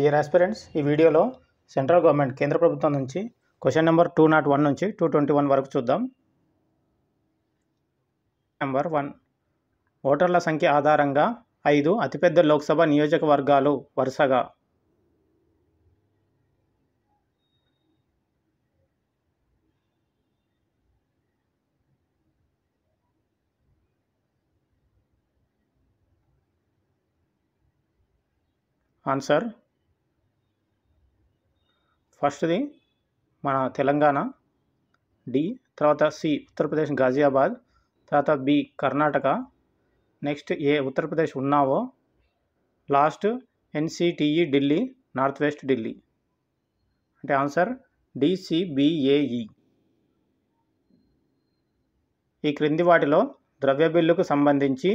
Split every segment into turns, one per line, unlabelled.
Dear aspirants, ఈ వీడియోలో central government కేంద్ర ప్రభుత్వం నుంచి క్వశ్చన్ నెంబర్ 201 నుంచి 221 వరకు చూద్దాం. నెంబర్ 1, ఓటర్ల సంఖ్య ఆధారంగా 5 అతిపెద్ద లోక్సభ నియోజకవర్గాలు వరుసగా. ఆన్సర్ ఫస్ట్ది మన తెలంగాణ, డి, తర్వాత సి ఉత్తరప్రదేశ్ గాజియాబాద్, తర్వాత బి కర్ణాటక, నెక్స్ట్ ఏ ఉత్తరప్రదేశ్ ఉన్నావో, last NCTE Delhi, north west Delhi. అంటే ఆన్సర్ డిసిబిఏఈ. ఈ క్రింది వాటిలో ద్రవ్య బిల్లుకు సంబంధించి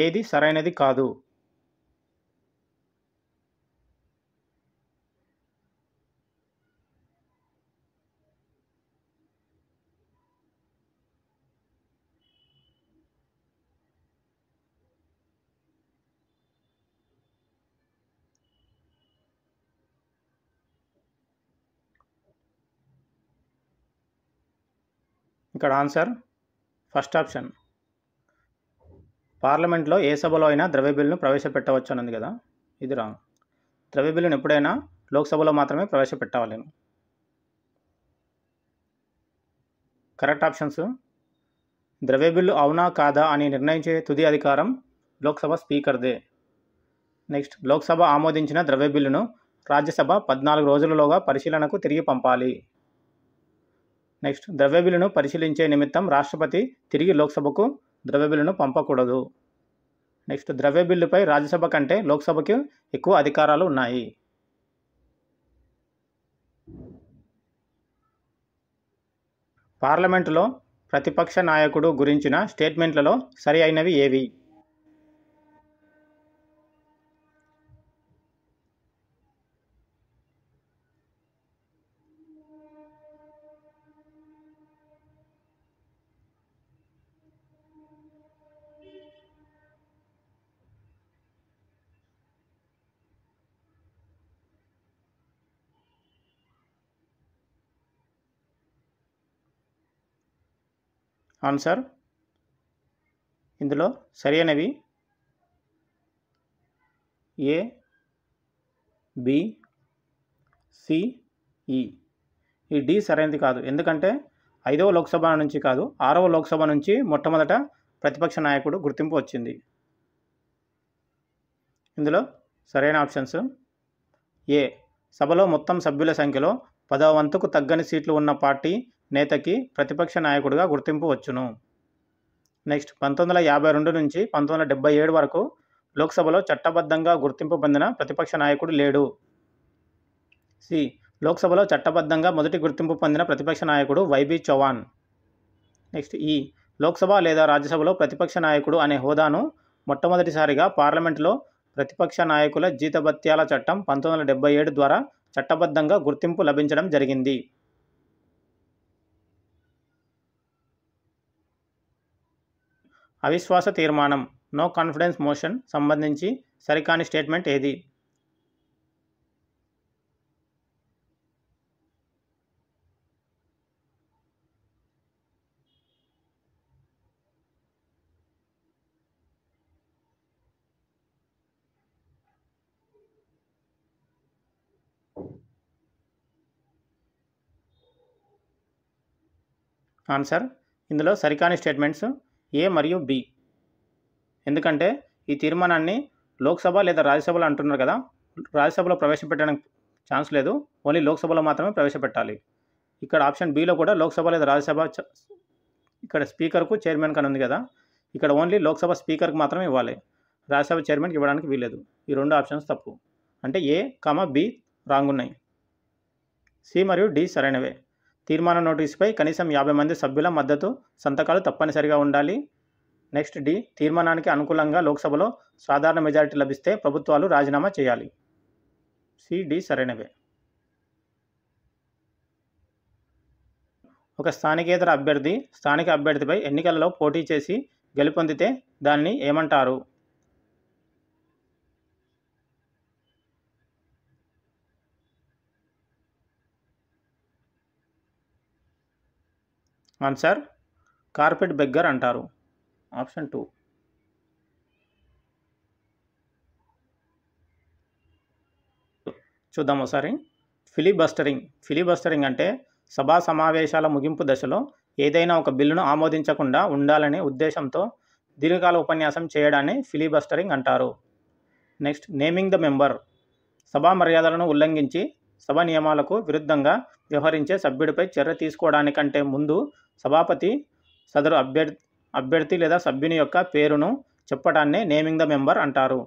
ఏది సరైనది కాదు? ఇక్కడ ఆన్సర్ ఫస్ట్ ఆప్షన్. పార్లమెంట్లో ఏ సభలో అయినా ద్రవ్య బిల్లును ప్రవేశపెట్టవచ్చు అన్నది కదా, ఇది రాంగ్. ద్రవ్య బిల్లును ఎప్పుడైనా లోక్సభలో మాత్రమే ప్రవేశపెట్టాలి. కరెక్ట్ ఆప్షన్స్: ద్రవ్య బిల్లు అవునా కాదా అని నిర్ణయించే తుది అధికారం లోక్సభ స్పీకర్దే. నెక్స్ట్, లోక్సభ ఆమోదించిన ద్రవ్య బిల్లును రాజ్యసభ 14 రోజులలోగా పరిశీలనకు తిరిగి పంపాలి. నెక్స్ట్, ద్రవ్య బిల్లును పరిశీలించే నిమిత్తం రాష్ట్రపతి తిరిగి లోక్సభకు ద్రవ్య బిల్లును పంపకూడదు. నెక్స్ట్, ద్రవ్య బిల్లుపై రాజ్యసభ కంటే లోక్సభకు ఎక్కువ అధికారాలు ఉన్నాయి. పార్లమెంటులో ప్రతిపక్ష నాయకుడు గురించిన స్టేట్మెంట్లలో సరి అయినవి ఏవి? ఆన్సర్ ఇందులో సరైనవి ఏ, బి, సి, ఈ. ఈ డి సరైనది కాదు. ఎందుకంటే 5వ లోక్సభ నుంచి కాదు, 6వ లోక్సభ నుంచి మొట్టమొదట ప్రతిపక్ష నాయకుడు గుర్తింపు వచ్చింది. ఇందులో సరైన ఆప్షన్స్: ఏ, సభలో మొత్తం సభ్యుల సంఖ్యలో 10వ వంతుకు తగ్గని సీట్లు ఉన్న పార్టీ నేతకి ప్రతిపక్ష నాయకుడిగా గుర్తింపు వచ్చును. నెక్స్ట్, 1952 నుంచి 1977 వరకు లోక్సభలో చట్టబద్ధంగా గుర్తింపు పొందిన ప్రతిపక్ష నాయకుడు లేడు. సి, లోక్సభలో చట్టబద్ధంగా మొదటి గుర్తింపు పొందిన ప్రతిపక్ష నాయకుడు వైబీ చౌహాన్. నెక్స్ట్, ఈ లోక్సభ లేదా రాజ్యసభలో ప్రతిపక్ష నాయకుడు అనే హోదాను మొట్టమొదటిసారిగా పార్లమెంటులో ప్రతిపక్ష నాయకుల జీతభత్యాల చట్టం 1977 ద్వారా చట్టబద్ధంగా గుర్తింపు లభించడం జరిగింది. అవిశ్వాస తీర్మానం, నో కాన్ఫిడెన్స్ మోషన్ సంబంధించి సరికాని స్టేట్మెంట్ ఏది? ఆన్సర్ ఇందులో సరికాని స్టేట్మెంట్స్ ఏ మరియు బి. ఎందుకంటే ఈ తీర్మానాన్ని లోక్సభ లేదా రాజ్యసభలో అంటున్నారు కదా, రాజ్యసభలో ప్రవేశపెట్టడానికి ఛాన్స్ లేదు, ఓన్లీ లోక్సభలో మాత్రమే ప్రవేశపెట్టాలి. ఇక్కడ ఆప్షన్ బిలో కూడా లోక్సభ లేదా రాజ్యసభ, ఇక్కడ స్పీకర్కు చైర్మన్ కానీ ఉంది కదా, ఇక్కడ ఓన్లీ లోక్సభ స్పీకర్కి మాత్రమే ఇవ్వాలి, రాజ్యసభ చైర్మన్కి ఇవ్వడానికి వీలేదు. ఈ 2 ఆప్షన్స్ తప్పు. అంటే ఏ, బి రాంగ్ ఉన్నాయి. సి మరియు డి సరైనవే. తీర్మాన నోటీసుపై కనీసం 50 మంది సభ్యుల మద్దతు సంతకాలు తప్పనిసరిగా ఉండాలి. నెక్స్ట్, డి, తీర్మానానికి అనుకూలంగా లోక్సభలో సాధారణ మెజారిటీ లభిస్తే ప్రభుత్వాలు రాజీనామా చేయాలి. సి, డి సరైనవే. ఒక స్థానికేతర అభ్యర్థి స్థానిక అభ్యర్థిపై ఎన్నికలలో పోటీ చేసి గెలుపొందితే దానిని ఏమంటారు? ఆన్సర్ కార్పెట్ బెగ్గర్ అంటారు. ఆప్షన్ 2. చూద్దాం ఒకసారి. ఫిలిబస్టరింగ్ అంటే సభా సమావేశాల ముగింపు దశలో ఏదైనా ఒక బిల్లును ఆమోదించకుండా ఉండాలనే ఉద్దేశంతో దీర్ఘకాల ఉపన్యాసం చేయడాన్ని ఫిలిబస్టరింగ్ అంటారు. Next, naming the member. సభా మర్యాదలను ఉల్లంఘించి సభ నియమాలకు విరుద్ధంగా వ్యవహరించే సభ్యుడిపై చర్య తీసుకోవడానికంటే ముందు సభాపతి సదరు అభ్యర్థి లేదా సభ్యుని యొక్క పేరును చెప్పడాన్నే నేమింగ్ ద మెంబర్ అంటారు.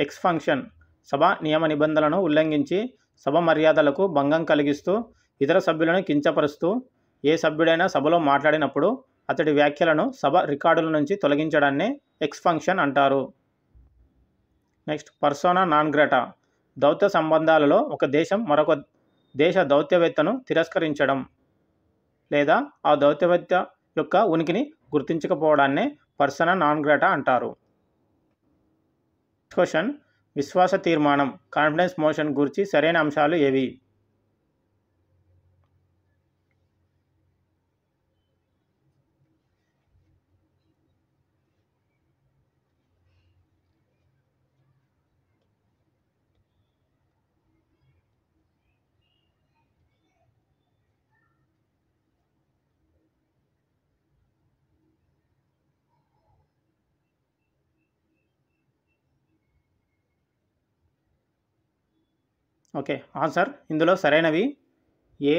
ఎక్స్ఫంక్షన్. సభ నియమ నిబంధనలను ఉల్లంఘించి సభ మర్యాదలకు భంగం కలిగిస్తూ ఇతర సభ్యులను కించపరుస్తూ ఏ సభ్యుడైనా సభలో మాట్లాడినప్పుడు అతడి వ్యాఖ్యలను సభ రికార్డుల నుంచి తొలగించడాన్నే ఎక్స్ఫంక్షన్ అంటారు. Next, persona non grata. దౌత్య సంబంధాలలో ఒక దేశం మరొక దేశ దౌత్యవేత్తను తిరస్కరించడం లేదా ఆ దౌత్యవేత్త యొక్క ఉనికిని గుర్తించకపోవడాన్నే పర్సోనా నాన్ గ్రాటా అంటారు. క్వశ్చన్, విశ్వాస తీర్మానం కాన్ఫిడెన్స్ మోషన్ గురించి సరైన అంశాలు ఏవి? ఓకే, ఆన్సర్ ఇందులో సరైనవి ఏ,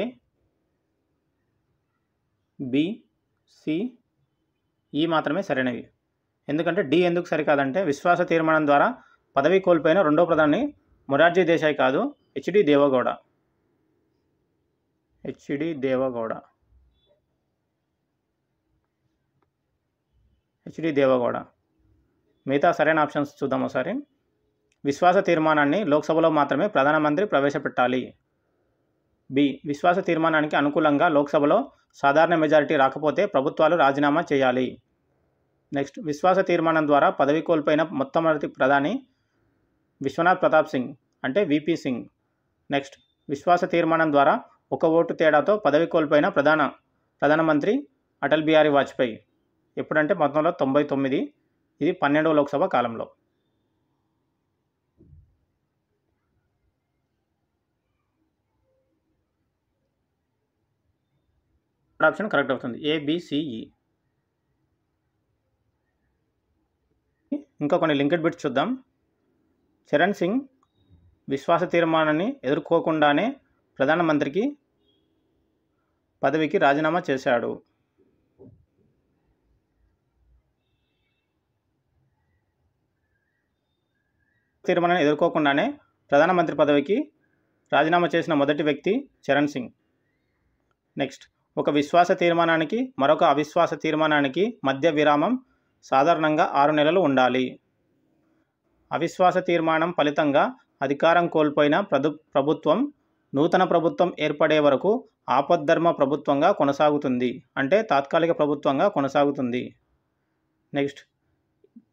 బి, సి, ఈ మాత్రమే సరైనవి. ఎందుకంటే డి ఎందుకు సరికాదంటే విశ్వాస తీర్మానం ద్వారా పదవి కోల్పోయిన రెండో ప్రధాని మొరార్జీ దేశాయ్ కాదు, హెచ్డి దేవగౌడ. మిగతా సరైన ఆప్షన్స్ చూద్దాం ఒకసారి. విశ్వాస తీర్మానాన్ని లోక్సభలో మాత్రమే ప్రధానమంత్రి ప్రవేశపెట్టాలి. బి, విశ్వాస తీర్మానానికి అనుకూలంగా లోక్సభలో సాధారణ మెజారిటీ రాకపోతే ప్రభుత్వాలు రాజీనామా చేయాలి. నెక్స్ట్, విశ్వాస తీర్మానం ద్వారా పదవి కోల్పోయిన మొట్టమొదటి ప్రధాని విశ్వనాథ్ ప్రతాప్ సింగ్ అంటే విపి సింగ్. నెక్స్ట్, విశ్వాస తీర్మానం ద్వారా ఒక ఓటు తేడాతో పదవి కోల్పోయిన ప్రధానమంత్రి అటల్ బిహారీ వాజ్పేయి. ఎప్పుడంటే 1999. ఇది 12వ లోక్సభ కాలంలో. ఆప్షన్ కరెక్ట్ అవుతుంది, ఏబిసిఈ. ఇంకా కొన్ని లింక్డ్ బిట్స్ చూద్దాం. చరణ్ సింగ్ విశ్వాస తీర్మానాన్ని ఎదుర్కోకుండానే ప్రధానమంత్రికి పదవికి రాజీనామా చేశాడు. తీర్మానాన్ని ఎదుర్కోకుండానే ప్రధానమంత్రి పదవికి రాజీనామా చేసిన మొదటి వ్యక్తి చరణ్ సింగ్. నెక్స్ట్, ఒక విశ్వాస తీర్మానానికి మరొక అవిశ్వాస తీర్మానానికి మధ్య విరామం సాధారణంగా 6 నెలలు ఉండాలి. అవిశ్వాస తీర్మానం ఫలితంగా అధికారం కోల్పోయిన ప్రభుత్వం నూతన ప్రభుత్వం ఏర్పడే వరకు ఆపద్ధర్మ ప్రభుత్వంగా కొనసాగుతుంది, అంటే తాత్కాలిక ప్రభుత్వంగా కొనసాగుతుంది. నెక్స్ట్,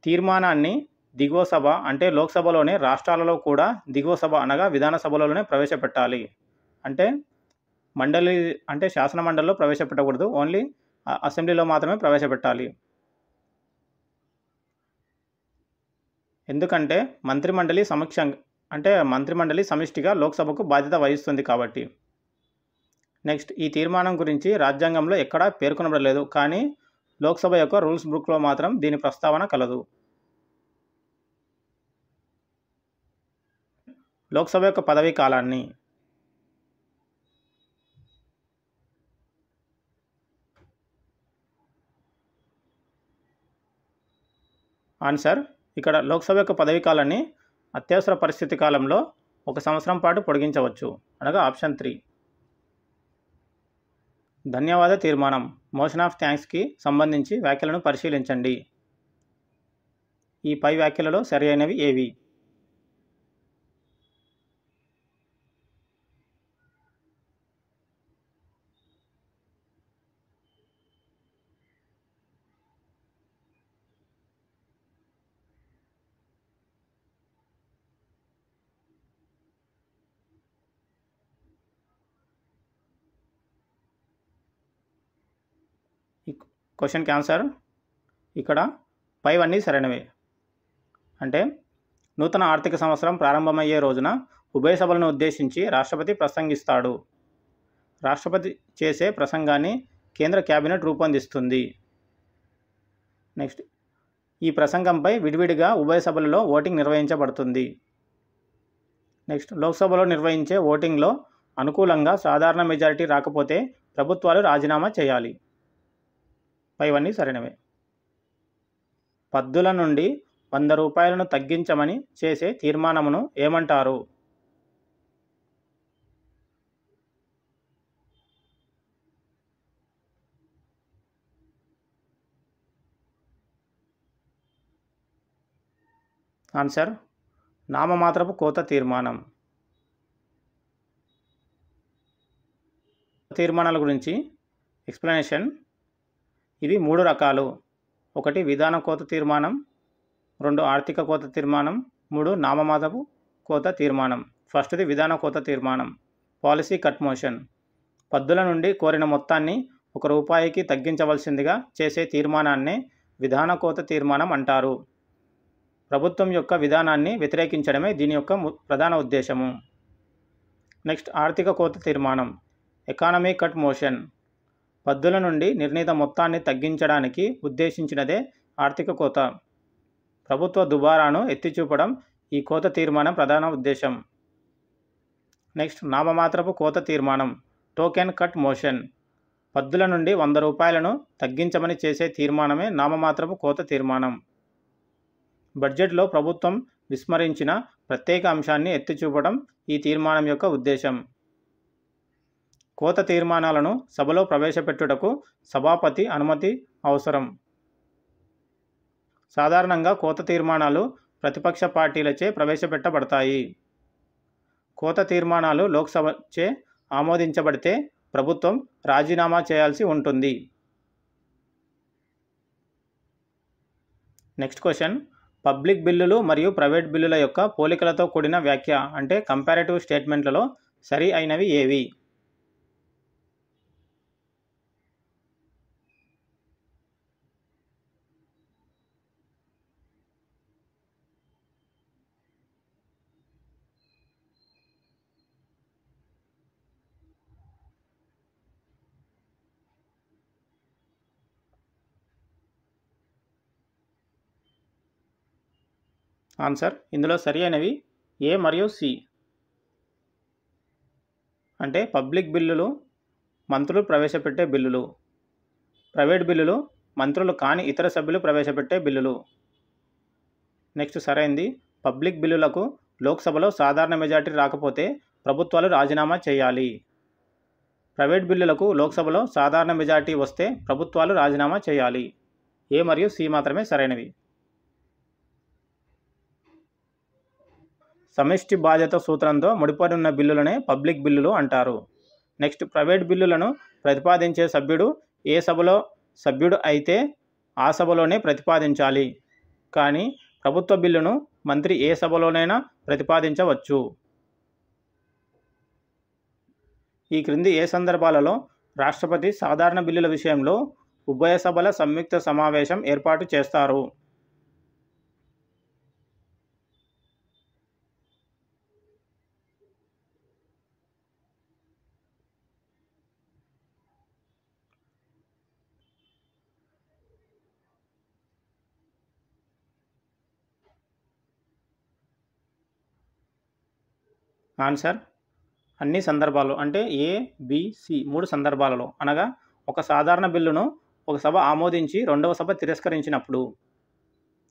తీర్మానాన్ని దిగువ సభ అంటే లోక్సభలోనే రాష్ట్రాలలో కూడా దిగువ సభ అనగా విధానసభలోనే ప్రవేశపెట్టాలి. అంటే మండలి అంటే శాసన మండలిలో ప్రవేశపెట్టకూడదు, ఓన్లీ అసెంబ్లీలో మాత్రమే ప్రవేశపెట్టాలి. ఎందుకంటే మంత్రిమండలి సమిష్టిగా లోక్సభకు బాధ్యత వహిస్తుంది కాబట్టి. నెక్స్ట్, ఈ తీర్మానం గురించి రాజ్యాంగంలో ఎక్కడా పేర్కొనబడలేదు, కానీ లోక్సభ యొక్క రూల్స్ బుక్లో మాత్రం దీని ప్రస్తావన కలదు. లోక్సభ యొక్క పదవీ కాలాన్ని ఆన్సర్ ఇక్కడ లోక్సభ యొక్క పదవీ కాలాన్ని అత్యవసర పరిస్థితి కాలంలో 1 సంవత్సరం పాటు పొడిగించవచ్చు, అనగా ఆప్షన్ 3. ధన్యవాద తీర్మానం మోషన్ ఆఫ్ థ్యాంక్స్కి సంబంధించి వ్యాఖ్యలను పరిశీలించండి. ఈ పై వ్యాఖ్యలలో సరైనవి ఏవి? క్వశ్చన్కి ఆన్సర్ ఇక్కడ పైవన్నీ సరైనవే. అంటే నూతన ఆర్థిక సంవత్సరం ప్రారంభమయ్యే రోజున ఉభయ సభలను ఉద్దేశించి రాష్ట్రపతి ప్రసంగిస్తాడు. రాష్ట్రపతి చేసే ప్రసంగాన్ని కేంద్ర కేబినెట్ రూపొందిస్తుంది. నెక్స్ట్, ఈ ప్రసంగంపై విడివిడిగా ఉభయ సభలలో ఓటింగ్ నిర్వహించబడుతుంది. నెక్స్ట్, లోక్సభలో నిర్వహించే ఓటింగ్లో అనుకూలంగా సాధారణ మెజారిటీ రాకపోతే ప్రభుత్వాలు రాజీనామా చేయాలి. పైవన్నీ సరైనవే. పద్దుల నుండి 100 రూపాయలను తగ్గించమని చేసే తీర్మానమును ఏమంటారు? ఆన్సర్ నామమాత్రపు కోత తీర్మానం. తీర్మానాల గురించి ఎక్స్ప్లెనేషన్. ఇవి 3 రకాలు. 1 విధాన కోత తీర్మానం, 2 ఆర్థిక కోత తీర్మానం, 3 నామమాత్రపు కోత తీర్మానం. ఫస్ట్ది విధాన కోత తీర్మానం, పాలసీ కట్ మోషన్. పద్దుల నుండి కోరిన మొత్తాన్ని ₹1 తగ్గించవలసిందిగా చేసే తీర్మానాన్నే విధాన కోత తీర్మానం అంటారు. ప్రభుత్వం యొక్క విధానాన్ని వ్యతిరేకించడమే దీని యొక్క ప్రధాన ఉద్దేశము. నెక్స్ట్, ఆర్థిక కోత తీర్మానం, ఎకానమీ కట్ మోషన్. పద్దుల నుండి నిర్ణీత మొత్తాన్ని తగ్గించడానికి ఉద్దేశించినదే ఆర్థిక కోత. ప్రభుత్వ దుబారాను ఎత్తిచూపడం ఈ కోత తీర్మానం ప్రధాన ఉద్దేశం. నెక్స్ట్, నామమాత్రపు కోత తీర్మానం, టోకెన్ కట్ మోషన్. పద్దుల నుండి ₹100 తగ్గించమని చేసే తీర్మానమే నామమాత్రపు కోత తీర్మానం. బడ్జెట్లో ప్రభుత్వం విస్మరించిన ప్రత్యేక అంశాన్ని ఎత్తిచూపడం ఈ తీర్మానం యొక్క ఉద్దేశం. కోత తీర్మానాలను సభలో ప్రవేశపెట్టుటకు సభాపతి అనుమతి అవసరం. సాధారణంగా కోత తీర్మానాలు ప్రతిపక్ష పార్టీలచే ప్రవేశపెట్టబడతాయి. కోత తీర్మానాలు లోక్సభచే ఆమోదించబడితే ప్రభుత్వం రాజీనామా చేయాల్సి ఉంటుంది. నెక్స్ట్ క్వశ్చన్, పబ్లిక్ బిల్లులు మరియు ప్రైవేట్ బిల్లుల యొక్క పోలికలతో కూడిన వ్యాఖ్య అంటే కంపారిటివ్ స్టేట్మెంట్లలో సరి అయినవి ఏవి? ఆన్సర్ ఇందులో సరి అయినవి ఏ మరియు సి. అంటే పబ్లిక్ బిల్లులు మంత్రులు ప్రవేశపెట్టే బిల్లులు, ప్రైవేట్ బిల్లులు మంత్రులు కాని ఇతర సభ్యులు ప్రవేశపెట్టే బిల్లులు. నెక్స్ట్ సరైంది, పబ్లిక్ బిల్లులకు లోక్సభలో సాధారణ మెజారిటీ రాకపోతే ప్రభుత్వాలు రాజీనామా చేయాలి. ప్రైవేట్ బిల్లులకు లోక్సభలో సాధారణ మెజారిటీ వస్తే ప్రభుత్వాలు రాజీనామా చేయాలి. ఏ మరియు సి మాత్రమే సరైనవి. సమిష్టి బాధ్యత సూత్రంతో ముడిపడి ఉన్న బిల్లులనే పబ్లిక్ బిల్లులు అంటారు. నెక్స్ట్, ప్రైవేట్ బిల్లులను ప్రతిపాదించే సభ్యుడు ఏ సభలో సభ్యుడు అయితే ఆ సభలోనే ప్రతిపాదించాలి. కానీ ప్రభుత్వ బిల్లును మంత్రి ఏ సభలోనైనా ప్రతిపాదించవచ్చు. ఈ క్రింది ఏ సందర్భాలలో రాష్ట్రపతి సాధారణ బిల్లుల విషయంలో ఉభయ సభల సంయుక్త సమావేశం ఏర్పాటు చేస్తారు? ఆన్సర్ అన్ని సందర్భాల్లో, అంటే ఏ, బి, సి 3 సందర్భాలలో. అనగా ఒక సాధారణ బిల్లును ఒక సభ ఆమోదించి రెండవ సభ తిరస్కరించినప్పుడు.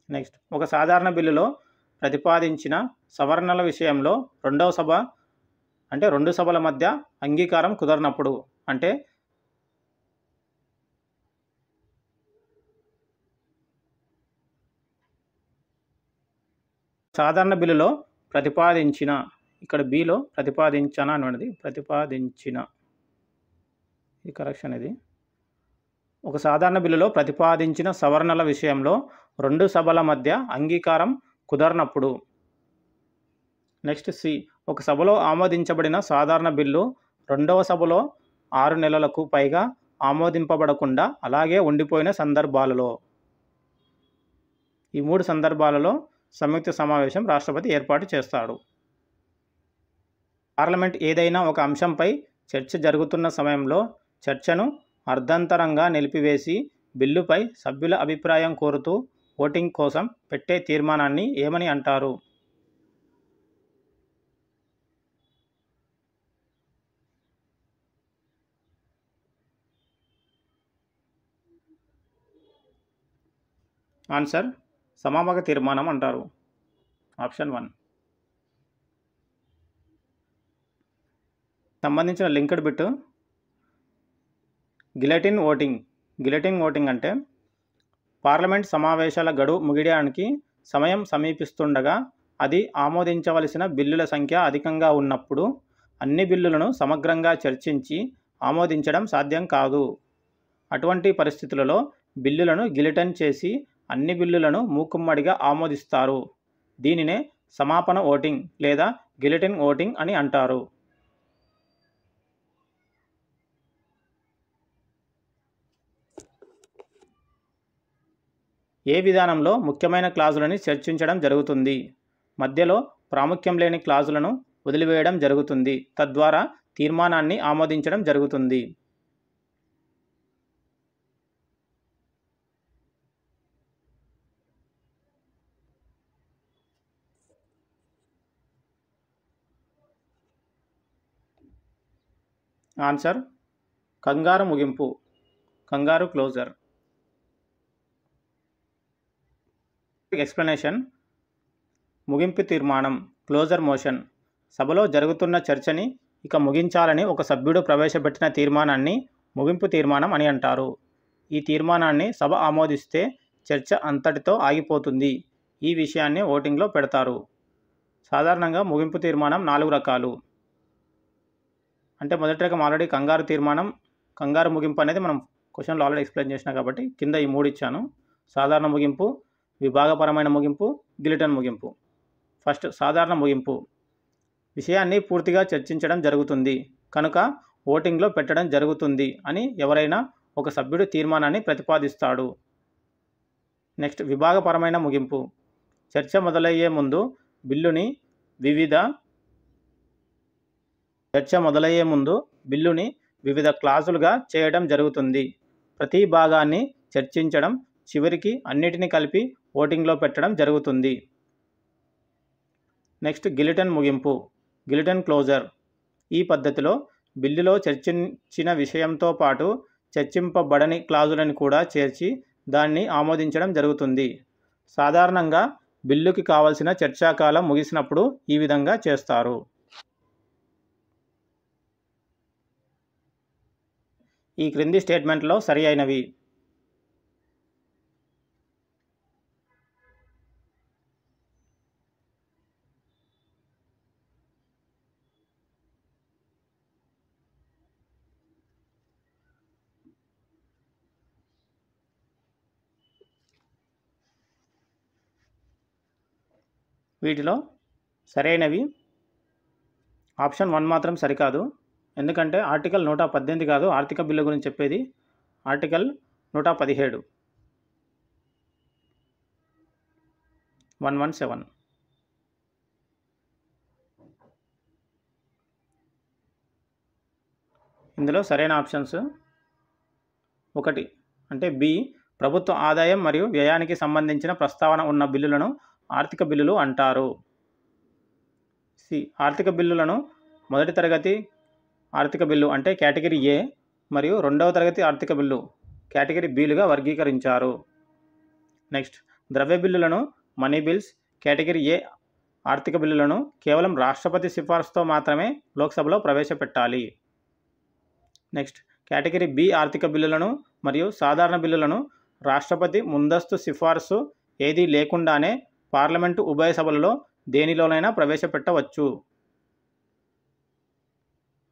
నెక్స్ట్, ఒక సాధారణ బిల్లులో ప్రతిపాదించిన సవరణల విషయంలో రెండవ సభ అంటే 2 సభల మధ్య అంగీకారం కుదరనప్పుడు. అంటే సాధారణ బిల్లులో ప్రతిపాదించిన, ఇక్కడ బిలో ప్రతిపాదించిన అనేది ప్రతిపాదించిన, ఇది కరెక్షన్. ఇది ఒక సాధారణ బిల్లులో ప్రతిపాదించిన సవరణల విషయంలో 2 సభల మధ్య అంగీకారం కుదరనప్పుడు. నెక్స్ట్ సి, ఒక సభలో ఆమోదించబడిన సాధారణ బిల్లు రెండవ సభలో 6 నెలలకు పైగా ఆమోదింపబడకుండా అలాగే ఉండిపోయిన సందర్భాలలో. ఈ 3 సందర్భాలలో సంయుక్త సమావేశం రాష్ట్రపతి ఏర్పాటు చేస్తాడు. పార్లమెంట్ ఏదైనా ఒక అంశంపై చర్చ జరుగుతున్న సమయంలో చర్చను అర్ధంతరంగా నిలిపివేసి బిల్లుపై సభ్యుల అభిప్రాయం కోరుతూ ఓటింగ్ కోసం పెట్టే తీర్మానాన్ని ఏమని అంటారు? ఆన్సర్ సమాపక తీర్మానం అంటారు. ఆప్షన్ 1. సంబంధించిన linked bit guillotine voting. Guillotine voting అంటే పార్లమెంట్ సమావేశాల గడువు ముగియడానికి సమయం సమీపిస్తుండగా అది ఆమోదించవలసిన బిల్లుల సంఖ్య అధికంగా ఉన్నప్పుడు అన్ని బిల్లులను సమగ్రంగా చర్చించి ఆమోదించడం సాధ్యం కాదు. అటువంటి పరిస్థితులలో బిల్లులను గిలెటిన్ చేసి అన్ని బిల్లులను మూకుమ్మడిగా ఆమోదిస్తారు. దీనినే సమాపన ఓటింగ్ లేదా గిలెటిన్ ఓటింగ్ అని అంటారు. ఏ విధానంలో ముఖ్యమైన క్లాజులని చర్చించడం జరుగుతుంది? మధ్యలో ప్రాముఖ్యం లేని క్లాజులను వదిలివేయడం జరుగుతుంది. తద్వారా తీర్మానాన్ని ఆమోదించడం జరుగుతుంది. ఆన్సర్ కంగారు ముగింపు, కంగారు క్లోజర్. ఎక్స్ప్లెనేషన్. ముగింపు తీర్మానం, క్లోజర్ మోషన్. సభలో జరుగుతున్న చర్చని ఇక ముగించాలని ఒక సభ్యుడు ప్రవేశపెట్టిన తీర్మానాన్ని ముగింపు తీర్మానం అని అంటారు. ఈ తీర్మానాన్ని సభ ఆమోదిస్తే చర్చ అంతటితో ఆగిపోతుంది. ఈ విషయాన్ని ఓటింగ్లో పెడతారు. సాధారణంగా ముగింపు తీర్మానం 4 రకాలు. అంటే మొదటి రకం ఆల్రెడీ కంగారు తీర్మానం, కంగారు ముగింపు అనేది మనం క్వశ్చన్లో ఆల్రెడీ ఎక్స్ప్లెయిన్ చేసినా కాబట్టి కింద ఈ 3 ఇచ్చాను. సాధారణ ముగింపు, విభాగపరమైన ముగింపు, గిలెటిన్ ముగింపు. ఫస్ట్ సాధారణ ముగింపు. విషయాన్ని పూర్తిగా చర్చించడం జరుగుతుంది కనుక ఓటింగ్లో పెట్టడం జరుగుతుంది అని ఎవరైనా ఒక సభ్యుడు తీర్మానాన్ని ప్రతిపాదిస్తాడు. నెక్స్ట్ విభాగపరమైన ముగింపు. చర్చ మొదలయ్యే ముందు బిల్లుని వివిధ క్లాజులుగా చేయడం జరుగుతుంది. ప్రతి భాగాన్ని చర్చించడం, చివరికి అన్నిటిని కలిపి ఓటింగ్లో పెట్టడం జరుగుతుంది. నెక్స్ట్ గిలెటిన్ ముగింపు, గిలెటిన్ క్లోజర్. ఈ పద్ధతిలో బిల్లులో చర్చించిన విషయంతో పాటు చర్చింపబడని క్లాజులను కూడా చేర్చి దాన్ని ఆమోదించడం జరుగుతుంది. సాధారణంగా బిల్లుకి కావలసిన చర్చాకాలం ముగిసినప్పుడు ఈ విధంగా చేస్తారు. ఈ క్రింది స్టేట్మెంట్లో సరి అయినవి. వీటిలో సరైనవి ఆప్షన్ 1 మాత్రం సరికాదు. ఎందుకంటే ఆర్టికల్ 118 కాదు ఆర్థిక బిల్లు గురించి చెప్పేది, ఆర్టికల్ 117 117. ఇందులో సరైన ఆప్షన్స్ 1 అంటే బి, ప్రభుత్వ ఆదాయం మరియు వ్యయానికి సంబంధించిన ప్రస్తావన ఉన్న బిల్లులను ఆర్థిక బిల్లులు అంటారు. సి, ఆర్థిక బిల్లులను మొదటి తరగతి ఆర్థిక బిల్లు అంటే కేటగిరీ ఏ మరియు 2వ తరగతి ఆర్థిక బిల్లు కేటగిరీ బిలుగా వర్గీకరించారు. నెక్స్ట్ ద్రవ్య బిల్లులను మనీ బిల్స్ కేటగిరీ ఏ ఆర్థిక బిల్లులను కేవలం రాష్ట్రపతి సిఫార్సుతో మాత్రమే లోక్సభలో ప్రవేశపెట్టాలి. నెక్స్ట్ కేటగిరీ బి ఆర్థిక బిల్లులను మరియు సాధారణ బిల్లులను రాష్ట్రపతి ముందస్తు సిఫార్సు ఏదీ లేకుండానే పార్లమెంటు ఉభయ సభలలో దేనిలోనైనా ప్రవేశపెట్టవచ్చు.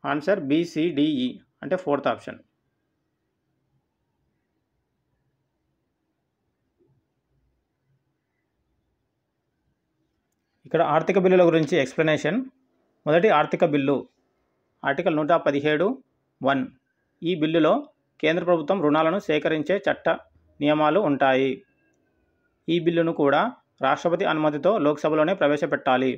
ఆన్సర్ BCDE అంటే 4th ఆప్షన్. ఇక్కడ ఆర్థిక బిల్లుల గురించి ఎక్స్ప్లెనేషన్. మొదటి ఆర్థిక బిల్లు ఆర్టికల్ 117(1). ఈ బిల్లులో కేంద్ర ప్రభుత్వం రుణాలను సేకరించే చట్ట నియమాలు ఉంటాయి. ఈ బిల్లును కూడా రాష్ట్రపతి అనుమతితో లోక్సభలోనే ప్రవేశపెట్టాలి.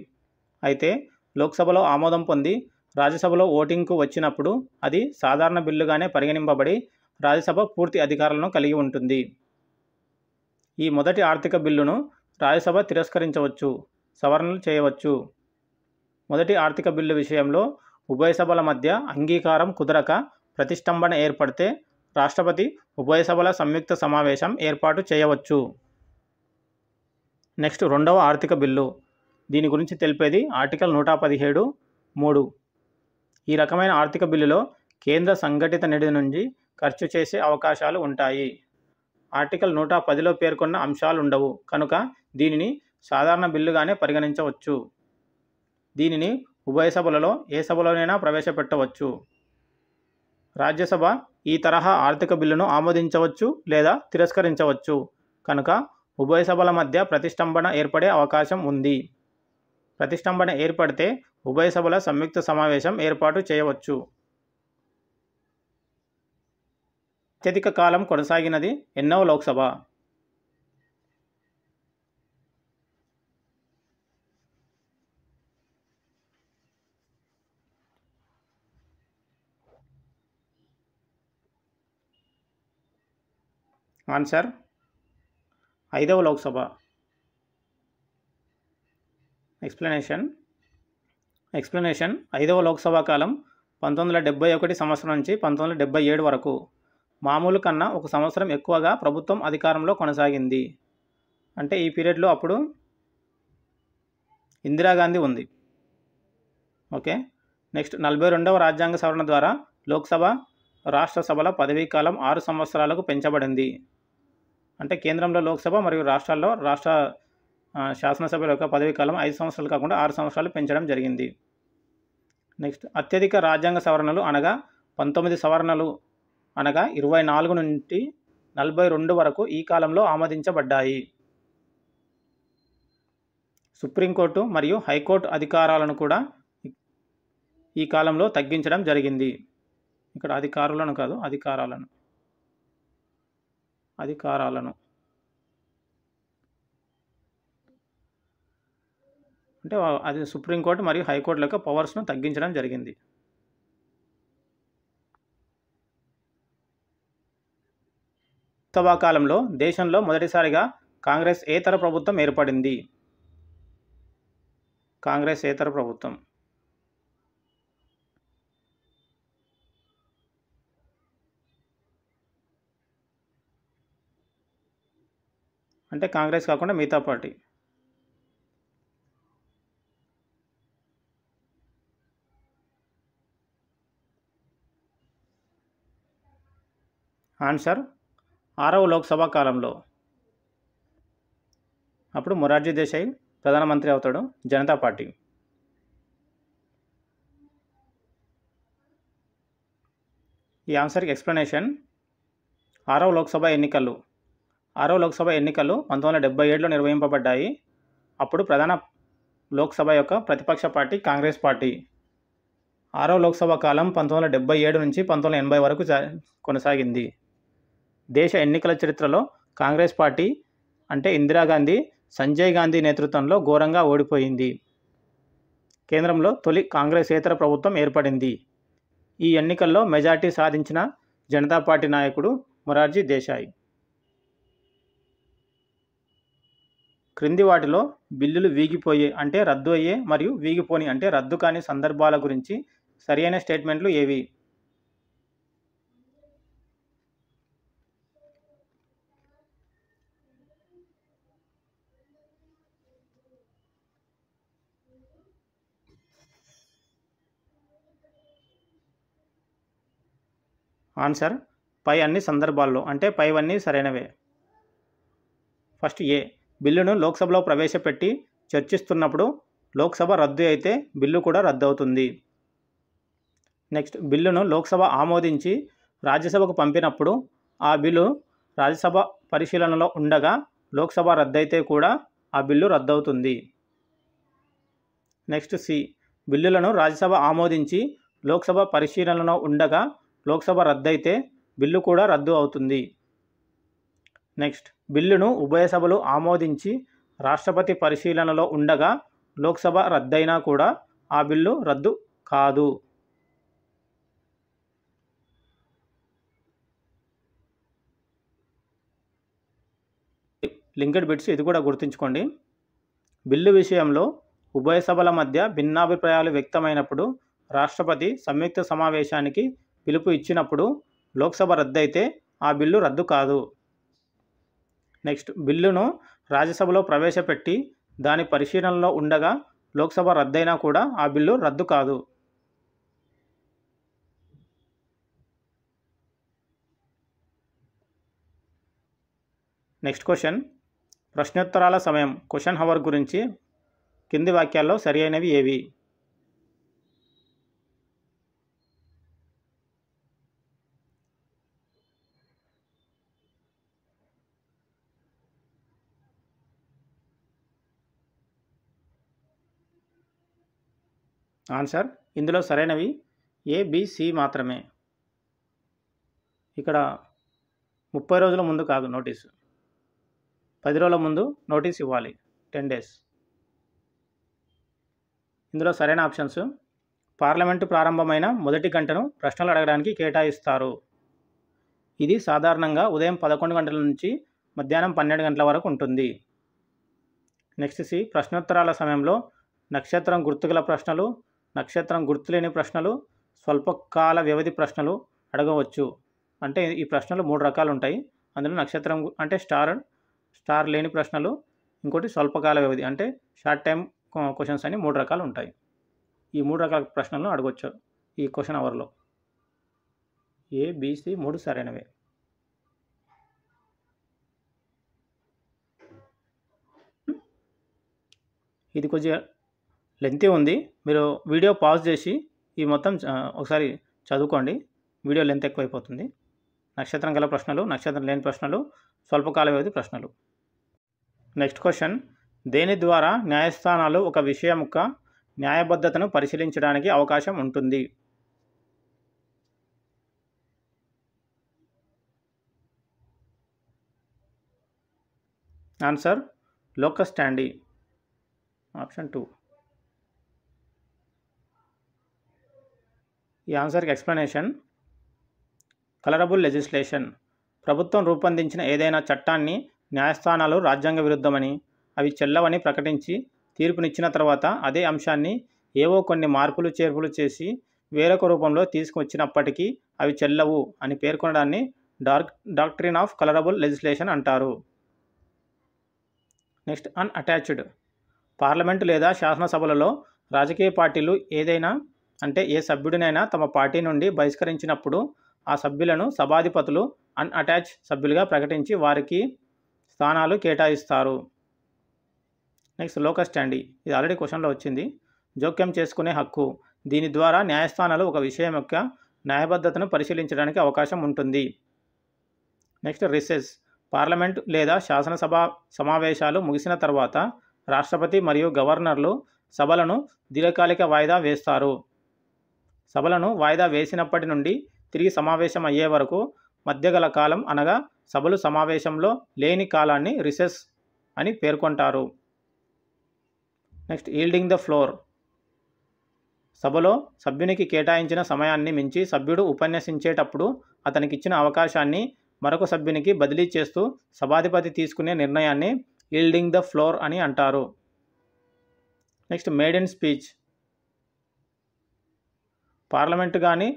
అయితే లోక్సభలో ఆమోదం పొంది రాజ్యసభలో ఓటింగ్కు వచ్చినప్పుడు అది సాధారణ బిల్లుగానే పరిగణింపబడి రాజ్యసభ పూర్తి అధికారాలను కలిగి ఉంటుంది. ఈ మొదటి ఆర్థిక బిల్లును రాజ్యసభ తిరస్కరించవచ్చు, సవరణలు చేయవచ్చు. మొదటి ఆర్థిక బిల్లు విషయంలో ఉభయ సభల మధ్య అంగీకారం కుదరక ప్రతిష్టంభన ఏర్పడితే రాష్ట్రపతి ఉభయ సభల సంయుక్త సమావేశం ఏర్పాటు చేయవచ్చు. నెక్స్ట్ రెండవ ఆర్థిక బిల్లు. దీని గురించి తెలిపేది ఆర్టికల్ 117(3). ఈ రకమైన ఆర్థిక బిల్లులో కేంద్ర సంఘటిత నిధి నుంచి ఖర్చు చేసే అవకాశాలు ఉంటాయి. ఆర్టికల్ 110లో పేర్కొన్న అంశాలుండవు కనుక దీనిని సాధారణ బిల్లుగానే పరిగణించవచ్చు. దీనిని ఉభయ సభలలో ఏ సభలోనైనా ప్రవేశపెట్టవచ్చు. రాజ్యసభ ఈ తరహా ఆర్థిక బిల్లును ఆమోదించవచ్చు లేదా తిరస్కరించవచ్చు కనుక ఉభయ సభల మధ్య ప్రతిష్టంభన ఏర్పడే అవకాశం ఉంది. ప్రతిష్టంభన ఏర్పడితే ఉభయ సభల సంయుక్త సమావేశం ఏర్పాటు చేయవచ్చు. అత్యధిక కాలం కొనసాగినది ఎన్నవ లోక్సభ? ఆన్సర్ 5వ లోక్సభ. ఎక్స్ప్లెనేషన్ 5వ లోక్సభ కాలం 1971 సంవత్సరం నుంచి 1977 వరకు. మామూలు కన్నా ఒక సంవత్సరం ఎక్కువగా ప్రభుత్వం అధికారంలో కొనసాగింది. అంటే ఈ పీరియడ్లో అప్పుడు ఇందిరాగాంధీ ఉంది. ఓకే. నెక్స్ట్ 42వ రాజ్యాంగ సవరణ ద్వారా లోక్సభ, రాష్ట్రసభల పదవీ కాలం 6 సంవత్సరాలకు పెంచబడింది. అంటే కేంద్రంలో లోక్సభ మరియు రాష్ట్రాల్లో రాష్ట్ర శాసనసభల యొక్క పదవీ కాలం 5 సంవత్సరాలు కాకుండా 6 సంవత్సరాలు పెంచడం జరిగింది. నెక్స్ట్ అత్యధిక రాజ్యాంగ సవరణలు అనగా 19 సవరణలు అనగా 24 నుండి 42 వరకు ఈ కాలంలో ఆమోదించబడ్డాయి. సుప్రీంకోర్టు మరియు హైకోర్టు అధికారాలను కూడా ఈ కాలంలో తగ్గించడం జరిగింది. ఇక్కడ అధికారులను కాదు, అధికారాలను అంటే అది సుప్రీంకోర్టు మరియు హైకోర్టు యొక్క పవర్స్ను తగ్గించడం జరిగింది. లోక్సభా కాలంలో దేశంలో మొదటిసారిగా కాంగ్రెసేతర ప్రభుత్వం ఏర్పడింది. కాంగ్రెసేతర ప్రభుత్వం అంటే కాంగ్రెస్ కాకుండా మిగతా పార్టీ. ఆన్సర్ 6వ లోక్సభ కాలంలో. అప్పుడు మొరార్జీ దేశాయ్ ప్రధానమంత్రి అవుతాడు, జనతా పార్టీ. ఈ ఆన్సర్కి ఎక్స్ప్లెనేషన్ 6వ లోక్సభ ఎన్నికలు 1977లో నిర్వహింపబడ్డాయి. అప్పుడు ప్రధాన లోక్సభ యొక్క ప్రతిపక్ష పార్టీ కాంగ్రెస్ పార్టీ. 6వ లోక్సభ కాలం 1977 నుంచి 1980 వరకు కొనసాగింది. దేశ ఎన్నికల చరిత్రలో కాంగ్రెస్ పార్టీ అంటే ఇందిరాగాంధీ, సంజయ్ గాంధీ నేతృత్వంలో ఘోరంగా ఓడిపోయింది. కేంద్రంలో తొలి కాంగ్రెసేతర ప్రభుత్వం ఏర్పడింది. ఈ ఎన్నికల్లో మెజార్టీ సాధించిన జనతా పార్టీ నాయకుడు మొరార్జీ దేశాయ్. క్రింది వాటిలో బిల్లులు వీగిపోయే అంటే రద్దు అయ్యే మరియు వీగిపోని అంటే రద్దు కాని సందర్భాల గురించి సరియైన స్టేట్మెంట్లు ఏవి? ఆన్సర్ పై అన్ని సందర్భాల్లో అంటే పైవన్నీ సరైనవే. ఫస్ట్ ఏ, బిల్లును లోక్సభలో ప్రవేశపెట్టి చర్చిస్తున్నప్పుడు లోక్సభ రద్దు అయితే బిల్లు కూడా రద్దు అవుతుంది. నెక్స్ట్ బిల్లును లోక్సభ ఆమోదించి రాజ్యసభకు పంపినప్పుడు ఆ బిల్లు రాజ్యసభ పరిశీలనలో ఉండగా లోక్సభ రద్దయితే కూడా ఆ బిల్లు రద్దవుతుంది. నెక్స్ట్ సి, బిల్లులను రాజ్యసభ ఆమోదించి లోక్సభ పరిశీలనలో ఉండగా లోక్సభ రద్దయితే బిల్లు కూడా రద్దు అవుతుంది. నెక్స్ట్, బిల్లును ఉభయ సభలు ఆమోదించి రాష్ట్రపతి పరిశీలనలో ఉండగా లోక్సభ రద్దయినా కూడా ఆ బిల్లు రద్దు కాదు. లింక్డ్ బిట్స్ ఇది కూడా గుర్తుంచుకోండి. బిల్లు విషయంలో ఉభయ సభల మధ్య భిన్నాభిప్రాయాలు వ్యక్తమైనప్పుడు రాష్ట్రపతి సంయుక్త సమావేశానికి పిలుపు ఇచ్చినప్పుడు లోక్సభ రద్దయితే ఆ బిల్లు రద్దు కాదు. నెక్స్ట్, బిల్లును రాజ్యసభలో ప్రవేశపెట్టి దాని పరిశీలనలో ఉండగా లోక్సభ రద్దయినా కూడా ఆ బిల్లు రద్దు కాదు. నెక్స్ట్ క్వశ్చన్, ప్రశ్నోత్తరాల సమయం క్వశ్చన్ హవర్ గురించి కింది వాక్యాల్లో సరి అయినవి ఏవి? ఆన్సర్, ఇందులో సరైనవి ఏ, బి, సి మాత్రమే. ఇక్కడ 30 రోజుల ముందు కాదు నోటీసు, 10 రోజుల ముందు నోటీస్ ఇవ్వాలి, 10 days. ఇందులో సరైన ఆప్షన్స్: పార్లమెంటు ప్రారంభమైన మొదటి గంటను ప్రశ్నలు అడగడానికి కేటాయిస్తారు. ఇది సాధారణంగా ఉదయం 11 గంటల నుంచి మధ్యాహ్నం 12 గంటల వరకు ఉంటుంది. నెక్స్ట్ సి, ప్రశ్నోత్తరాల సమయంలో నక్షత్రం గుర్తుగల ప్రశ్నలు, నక్షత్రం గుర్తులేని ప్రశ్నలు, స్వల్పకాల వ్యవధి ప్రశ్నలు అడగవచ్చు. అంటే ఈ ప్రశ్నలు 3 రకాలు ఉంటాయి. అందులో నక్షత్రం అంటే స్టార్ లేని ప్రశ్నలు, ఇంకోటి స్వల్పకాల వ్యవధి అంటే షార్ట్ టైం క్వశ్చన్స్ అని 3 రకాలు ఉంటాయి. ఈ 3 రకాల ప్రశ్నలను అడగవచ్చు ఈ క్వశ్చన్ అవర్లో. ఏ, బి, సి 3 సరైనవే. ఇది కొద్దిగా లెంతీ ఉంది. మీరు వీడియో పాజ్ చేసి ఈ మొత్తం ఒకసారి చదువుకోండి. వీడియో లెంత్ ఎక్కువైపోతుంది. నక్షత్రం గల ప్రశ్నలు, నక్షత్రం లేని ప్రశ్నలు, స్వల్పకాల వ్యవధి ప్రశ్నలు. నెక్స్ట్ క్వశ్చన్, దేని ద్వారా న్యాయస్థానాలు ఒక విషయం యొక్క న్యాయబద్ధతను పరిశీలించడానికి అవకాశం ఉంటుంది? Answer, locus స్టాండీ, option 2. ఈ ఆన్సర్కి ఎక్స్ప్లెనేషన్: కలరబుల్ లెజిస్లేషన్. ప్రభుత్వం రూపొందించిన ఏదైనా చట్టాన్ని న్యాయస్థానాలు రాజ్యాంగ విరుద్ధమని, అవి చెల్లవని ప్రకటించి తీర్పునిచ్చిన తర్వాత అదే అంశాన్ని ఏవో కొన్ని మార్పులు చేర్పులు చేసి వేరొక రూపంలో తీసుకువచ్చినప్పటికీ అవి చెల్లవు అని పేర్కొనడాన్ని డాక్ట్రిన్ ఆఫ్ కలరబుల్ లెజిస్లేషన్ అంటారు. Next, unattached. పార్లమెంటు లేదా శాసనసభలలో రాజకీయ పార్టీలు ఏదైనా అంటే ఏ సభ్యుడినైనా తమ పార్టీ నుండి బహిష్కరించినప్పుడు ఆ సభ్యులను సభాధిపతులు అన్అటాచ్ సభ్యులుగా ప్రకటించి వారికి స్థానాలు కేటాయిస్తారు. Next, locus స్టాండీ. ఇది ఆల్రెడీ క్వశ్చన్లో వచ్చింది. జోక్యం చేసుకునే హక్కు. దీని ద్వారా న్యాయస్థానాలు ఒక విషయం యొక్క న్యాయబద్ధతను పరిశీలించడానికి అవకాశం ఉంటుంది. నెక్స్ట్, రిసెస్. పార్లమెంట్ లేదా శాసనసభ సమావేశాలు ముగిసిన తర్వాత రాష్ట్రపతి మరియు గవర్నర్లు సభలను దీర్ఘకాలిక వాయిదా వేస్తారు. సభలను వాయిదా వేసినప్పటి నుండి తిరిగి సమావేశం అయ్యే వరకు మధ్య గల కాలం అనగా సభలు సమావేశంలో లేని కాలాన్ని రిసెస్ అని పేర్కొంటారు. Next, yielding the floor. సభలో సభ్యునికి కేటాయించిన సమయాన్ని మించి సభ్యుడు ఉపన్యసించేటప్పుడు అతనికి ఇచ్చిన అవకాశాన్ని మరొక సభ్యునికి బదిలీ చేస్తూ సభాధిపతి తీసుకునే నిర్ణయాన్ని ఈల్డింగ్ ద ఫ్లోర్ అని అంటారు. Next, made in speech. Parliament కానీ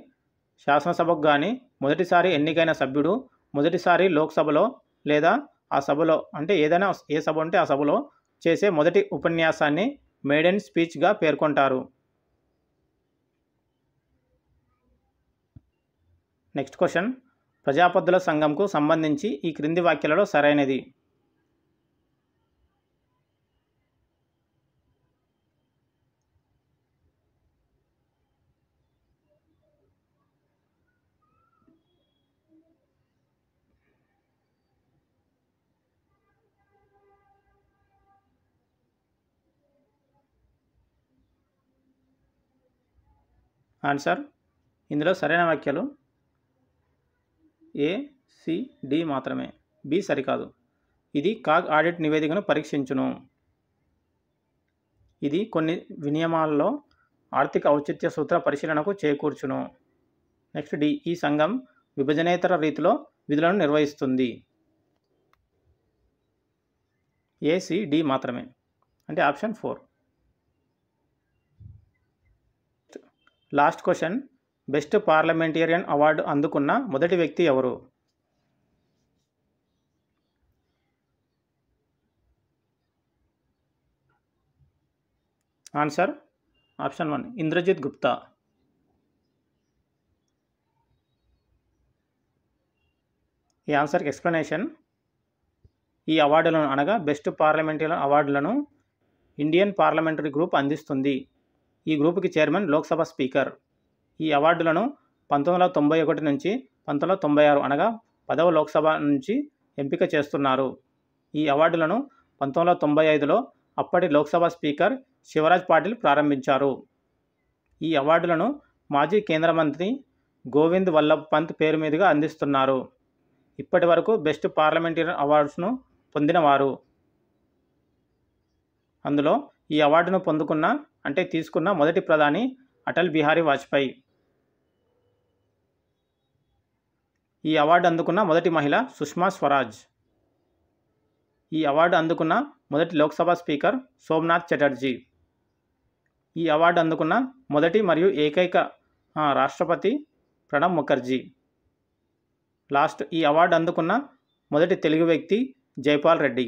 శాసనసభకు కానీ మొదటిసారి ఎన్నికైన సభ్యుడు మొదటిసారి లోక్సభలో లేదా ఆ సభలో అంటే ఏదైనా ఏ సభ ఉంటే ఆ సభలో చేసే మొదటి ఉపన్యాసాన్ని మేడ్ ఇన్ స్పీచ్గా పేర్కొంటారు. నెక్స్ట్ క్వశ్చన్, ప్రజాపద్దుల సంఘంకు సంబంధించి ఈ క్రింది వాక్యాలలో సరైనది? ఆన్సర్, ఇందులో సరైన వాక్యాలు ఏ, సి, డి మాత్రమే. బి సరికాదు. ఇది కాగ్ ఆడిట్ నివేదికను పరీక్షించును. ఇది కొన్ని వినియమాల్లో ఆర్థిక ఔచిత్య సూత్ర పరిశీలనకు చేకూర్చును. Next D. ఈ సంఘం విభజనేతర రీతిలో విధులను నిర్వహిస్తుంది. ఏ, సి, డి మాత్రమే. అంటే option 4. Last question. Best parliamentarian award అందుకున్న మొదటి వ్యక్తి ఎవరు? Answer option 1 Indrajit Gupta. ఈ ఆన్సర్కి ఎక్స్ప్లెనేషన్. ఈ అవార్డులను అనగా బెస్ట్ పార్లమెంటేరియన్ అవార్డులను ఇండియన్ పార్లమెంటరీ గ్రూప్ అందిస్తుంది. ఈ గ్రూపుకి చైర్మన్ లోక్సభ స్పీకర్. ఈ అవార్డులను 1991 నుంచి 1996 అనగా 10వ లోక్సభ నుంచి ఎంపిక చేస్తున్నారు. ఈ అవార్డులను 1995లో అప్పటి లోక్సభ స్పీకర్ శివరాజ్ పాటిల్ ప్రారంభించారు. ఈ అవార్డులను మాజీ కేంద్ర మంత్రి గోవింద్ వల్లభ్ పంత్ పేరు మీదుగా అందిస్తున్నారు. ఇప్పటి వరకు బెస్ట్ పార్లమెంటేరియన్ అవార్డ్స్ను పొందినవారు. అందులో ఈ అవార్డును తీసుకున్న మొదటి ప్రధాని అటల్ బిహారీ వాజ్పేయి. ఈ అవార్డు అందుకున్న మొదటి మహిళ సుష్మా స్వరాజ్. ఈ అవార్డు అందుకున్న మొదటి లోక్సభ స్పీకర్ సోమనాథ్ చటర్జీ. ఈ అవార్డు అందుకున్న మొదటి మరియు ఏకైక రాష్ట్రపతి ప్రణబ్ ముఖర్జీ. లాస్ట్, ఈ అవార్డు అందుకున్న మొదటి తెలుగు వ్యక్తి జైపాల్ రెడ్డి.